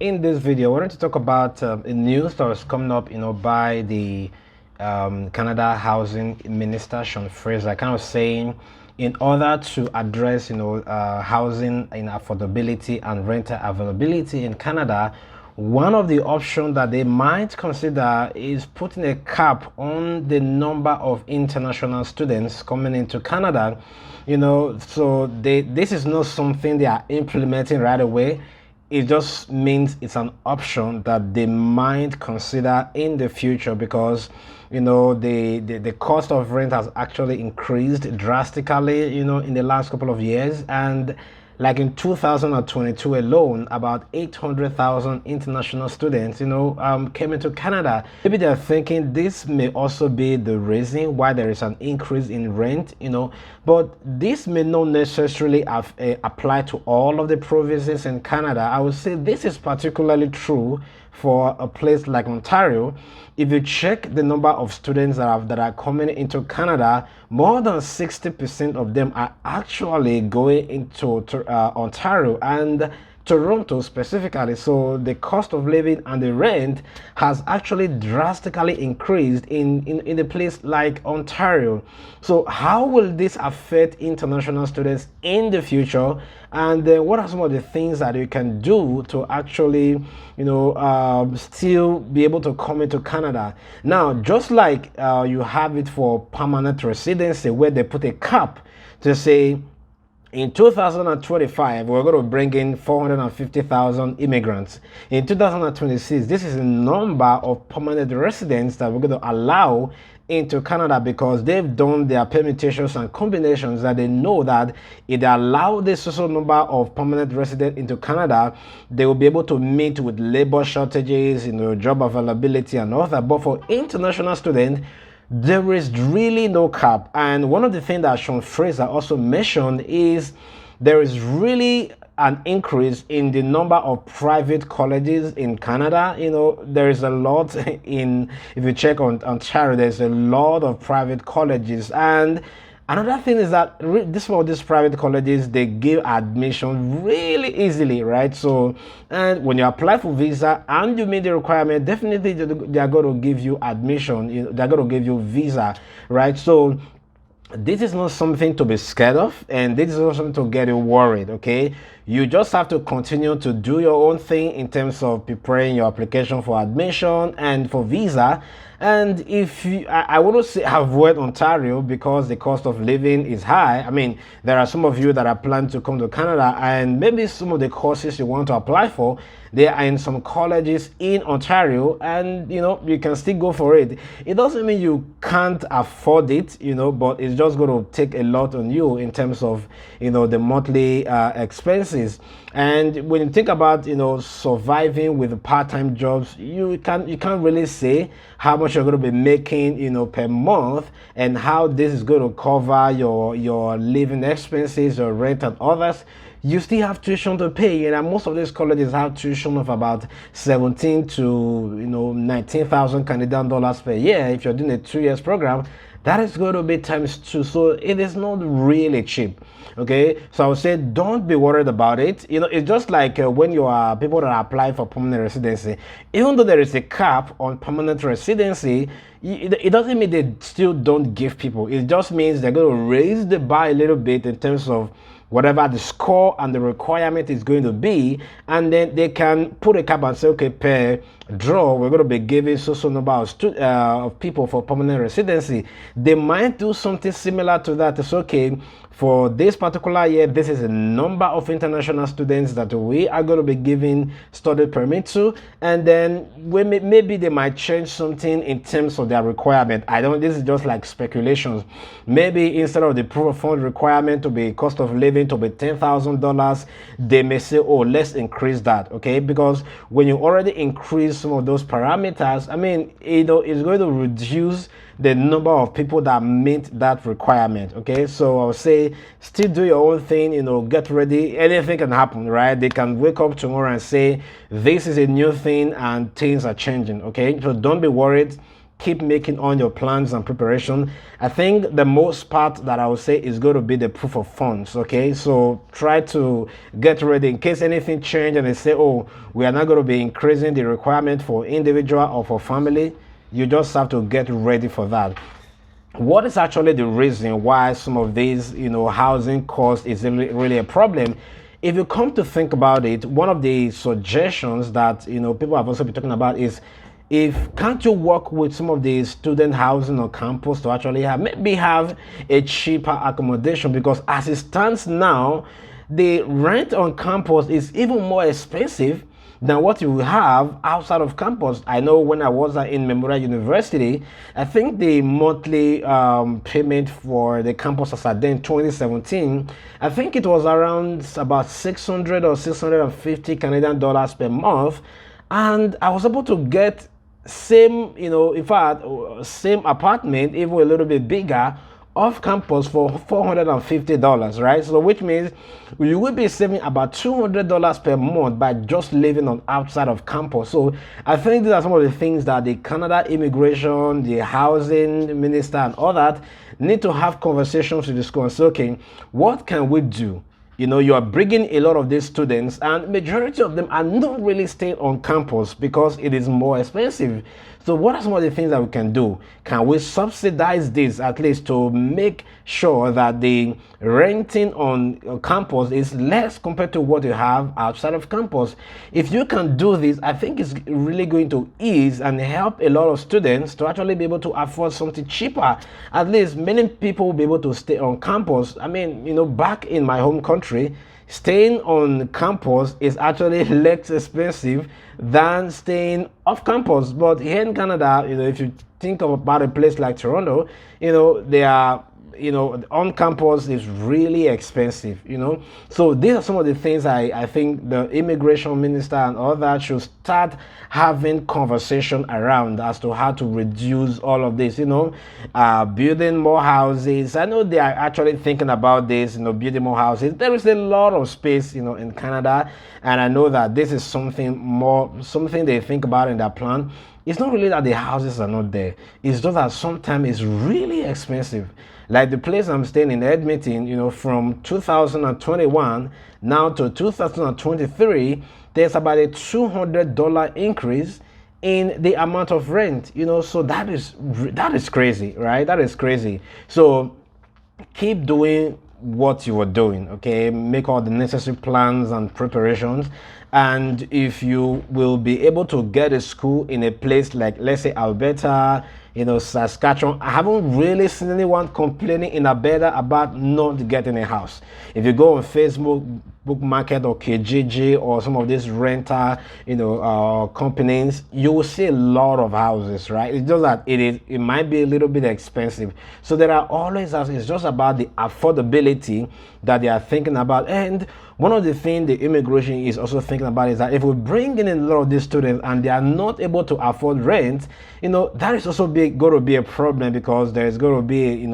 In this video, I wanted to talk about a news that was coming up, by the Canada Housing Minister Sean Fraser, kind of saying, in order to address, housing in affordability and rental availability in Canada, one of the options that they might consider is putting a cap on the number of international students coming into Canada. So this is not something they are implementing right away. It just means it's an option that they might consider in the future because the cost of rent has actually increased drastically in the last couple of years. And like in 2022 alone, about 800,000 international students came into Canada. Maybe they're thinking this may also be the reason why there is an increase in rent, but this may not necessarily apply to all of the provinces in Canada. I would say this is particularly true for a place like Ontario. If you check the number of students that are coming into Canada, more than 60% of them are actually going into Ontario and Toronto specifically. So the cost of living and the rent has actually drastically increased in a place like Ontario. So how will this affect international students in the future? And what are some of the things that you can do to actually still be able to come into Canada? Now, just like you have it for permanent residency, where they put a cap to say, in 2025, we're going to bring in 450,000 immigrants. In 2026, this is the number of permanent residents that we're going to allow into Canada, because they've done their permutations and combinations that they know that if they allow this social number of permanent residents into Canada, they will be able to meet with labor shortages, job availability and all that. But for international students, there is really no cap. And one of the things that Sean Fraser also mentioned is there is really an increase in the number of private colleges in Canada. There is a lot if you check on Ontario, there's a lot of private colleges. And another thing is that these private colleges, they give admission really easily, right? So, and when you apply for visa and you meet the requirement, definitely they are going to give you admission. They're going to give you visa, right? So this is not something to be scared of, and this is not something to get you worried. Okay, you just have to continue to do your own thing in terms of preparing your application for admission and for visa. And if I wouldn't say avoid Ontario because the cost of living is high. I mean, there are some of you that are planning to come to Canada, and maybe some of the courses you want to apply for, they are in some colleges in Ontario, and you can still go for it. It doesn't mean you can't afford it, but it's just going to take a lot on you in terms of the monthly expenses. And when you think about surviving with part-time jobs, you can't really say how much you're going to be making per month, and how this is going to cover your living expenses, your rent and others. You still have tuition to pay, and most of these colleges have tuition of about 17 to 19,000 Canadian dollars per year. If you're doing a 2 years program, that is going to be ×2. So it is not really cheap. Okay, so I would say don't be worried about it. It's just like when you are people that apply for permanent residency. Even though there is a cap on permanent residency, it doesn't mean they still don't give people. It just means they're going to raise the bar a little bit in terms of whatever the score and the requirement is going to be, and then they can put a cap and say, okay, per draw, we're going to be giving so number of people for permanent residency. They might do something similar to that. It's okay, for this particular year, this is a number of international students that we are going to be giving study permit to, and then maybe they might change something in terms of their requirement. This is just like speculations. Maybe instead of the proof of fund requirement to be cost of living to be $10,000, they may say, oh, let's increase that. Okay, because when you already increase some of those parameters, I mean, it's going to reduce the number of people that meet that requirement. Okay, so I'll say still do your own thing, get ready. Anything can happen, right? They can wake up tomorrow and say this is a new thing and things are changing. Okay, so don't be worried. keep making on your plans and preparation. I think the most part that I would say is going to be the proof of funds. Okay, so try to get ready in case anything change and they say, oh, we are not going to be increasing the requirement for individual or for family. You just have to get ready for that. What is actually the reason why some of these, housing costs is really a problem? If you come to think about it, one of the suggestions that people have also been talking about is, if can't you work with some of the student housing on campus to actually have a cheaper accommodation, because as it stands now, the rent on campus is even more expensive than what you have outside of campus. I know when I was in Memorial University, I think the monthly payment for the campus as at then 2017, I think it was around about 600 or 650 Canadian dollars per month, and I was able to get same, in fact, same apartment, even a little bit bigger, off campus for $450, right? So which means you will be saving about $200 per month by just living on outside of campus. So I think these are some of the things that the Canada Immigration, the Housing Minister and all that need to have conversations with the school and say, okay, what can we do? You are bringing a lot of these students, and majority of them are not really staying on campus because it is more expensive. So what are some of the things that we can do? Can we subsidize this at least to make sure that the renting on campus is less compared to what you have outside of campus? If you can do this, I think it's really going to ease and help a lot of students to actually be able to afford something cheaper. At least many people will be able to stay on campus. I mean, back in my home country, staying on campus is actually less expensive than staying off campus. But here in Canada, if you think about a place like Toronto, they are, on campus is really expensive, So these are some of the things I think the immigration minister and all that should start having conversation around as to how to reduce all of this, building more houses. I know they are actually thinking about this, building more houses. There is a lot of space, in Canada, and I know that this is something they think about in their plan. It's not really that the houses are not there. It's just that sometimes it's really expensive. Like the place I'm staying in Edmonton, from 2021 now to 2023, there's about a $200 increase in the amount of rent, so that is crazy, right? That is crazy. So keep doing what you are doing, okay? Make all the necessary plans and preparations. And if you will be able to get a school in a place like, let's say, Alberta, Saskatchewan, I haven't really seen anyone complaining in Alberta about not getting a house. If you go on Facebook Market or Kijiji or some of these renter, companies, you will see a lot of houses, right? It's just that it might be a little bit expensive. So there are always, it's just about the affordability that they are thinking about. And one of the things the immigration is also thinking about is that if we bring in a lot of these students and they are not able to afford rent, that is also going to be a problem, because there's going to be,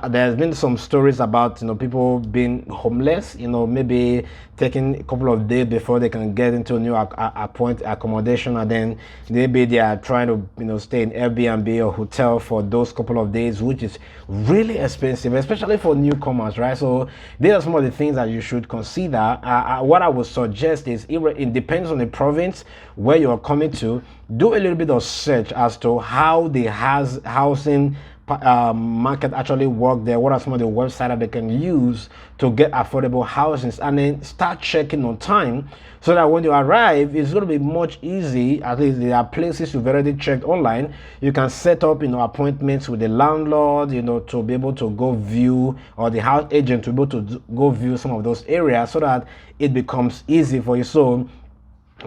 there's been some stories about, people being homeless, maybe taking a couple of days before they can get into a new accommodation, and then maybe they are trying to, stay in Airbnb or hotel for those couple of days, which is really expensive, especially for newcomers, right? So these are some of the things that you should consider. What I would suggest is, it depends on the province where you are coming to. Do a little bit of search as to how the housing market actually work there. What are some of the websites that they can use to get affordable houses, and then start checking on time, so that when you arrive, it's going to be much easy. At least there are places you've already checked online. You can set up appointments with the landlord, to be able to go view, or the house agent to be able to go view some of those areas, so that it becomes easy for you. So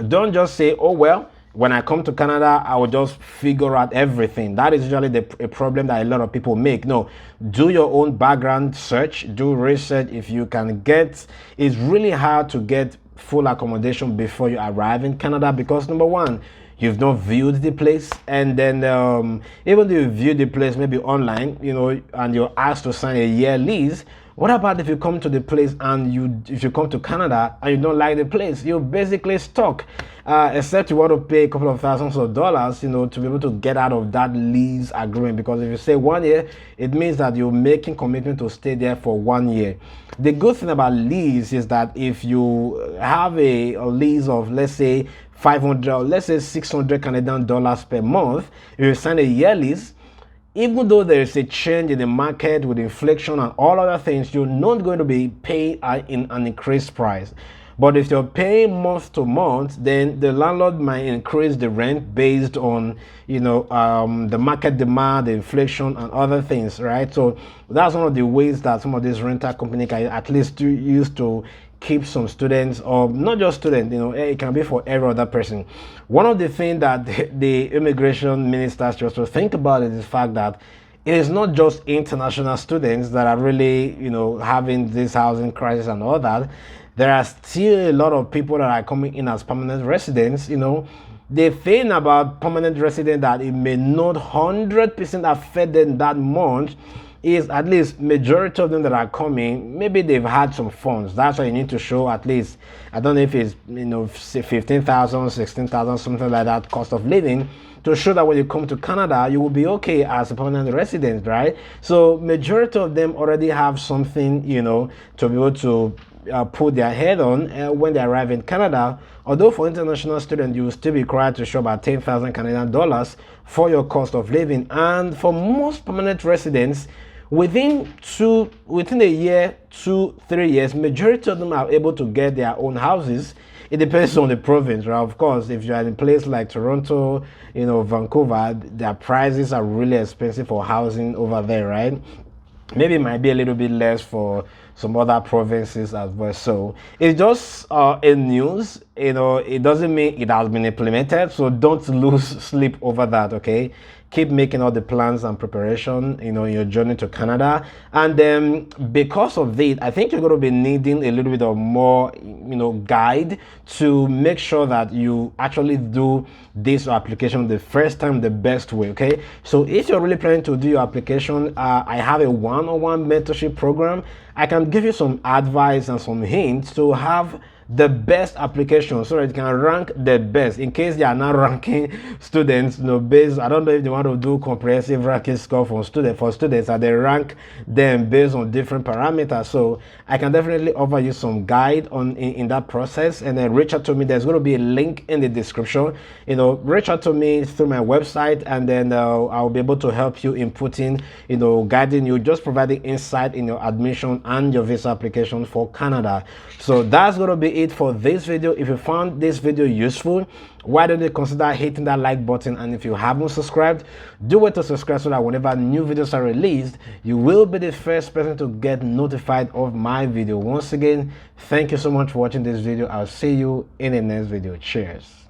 don't just say, oh well, when I come to Canada, I will just figure out everything. That is usually a problem that a lot of people make. No, do your own background search, do research. If you can get, it's really hard to get full accommodation before you arrive in Canada, because number one, you've not viewed the place, and then even though you view the place maybe online, and you're asked to sign a year lease. What about if you come to the place and if you come to Canada and you don't like the place, you're basically stuck. except you want to pay a couple of thousands of dollars, you know, to be able to get out of that lease agreement. Because if you say 1 year, it means that you're making commitment to stay there for 1 year. The good thing about lease is that if you have a lease of, let's say, 500, let's say 600 Canadian dollars per month, if you sign a year lease, even though there is a change in the market with inflation and all other things, you're not going to be paying in an increased price. But if you're paying month to month, then the landlord might increase the rent based on, you know, the market demand, the inflation, and other things, right? So that's one of the ways that some of these rental companies can at least use to keep some students, or not just students, you know, it can be for every other person. One of the things that the immigration ministers just to think about is the fact that it is not just international students that are really, you know, having this housing crisis and all that. There are still a lot of people that are coming in as permanent residents. You know, the thing about permanent resident that it may not 100% affect them that much is at least majority of them that are coming, maybe they've had some funds. That's why you need to show at least, I don't know if it's, you know, 15,000, 16,000, something like that cost of living, to show that when you come to Canada, you will be okay as a permanent resident, right? So majority of them already have something, you know, to be able to put their head on when they arrive in Canada. Although for international students, you will still be required to show about 10,000 Canadian dollars for your cost of living. And for most permanent residents, within a year, 2-3 years, majority of them are able to get their own houses. It depends on the province, right? Of course, if you're in a place like Toronto, you know, Vancouver, their prices are really expensive for housing over there, right? Maybe it might be a little bit less for some other provinces as well. So it's just in news, you know, it doesn't mean it has been implemented. So don't lose sleep over that, okay? Keep making all the plans and preparation, you know, in your journey to Canada. And then because of this, I think you're going to be needing a little bit of more, you know, guide to make sure that you actually do this application the first time the best way, okay? So if you're really planning to do your application, I have a one-on-one mentorship program. I can give you some advice and some hints to have the best application so that you can rank the best in case they are not ranking students, you know, based, I don't know if they want to do comprehensive ranking score for students and they rank them based on different parameters. So I can definitely offer you some guide on in that process, and then reach out to me. There's going to be a link in the description. You know, reach out to me through my website, and then I'll be able to help you in putting, you know, guiding you, just providing insight in your admission and your visa application for Canada. So that's going to be it for this video. If you found this video useful, why don't you consider hitting that like button? And if you haven't subscribed, do it to subscribe so that whenever new videos are released, you will be the first person to get notified of my video. Once again, thank you so much for watching this video. I'll see you in the next video. Cheers.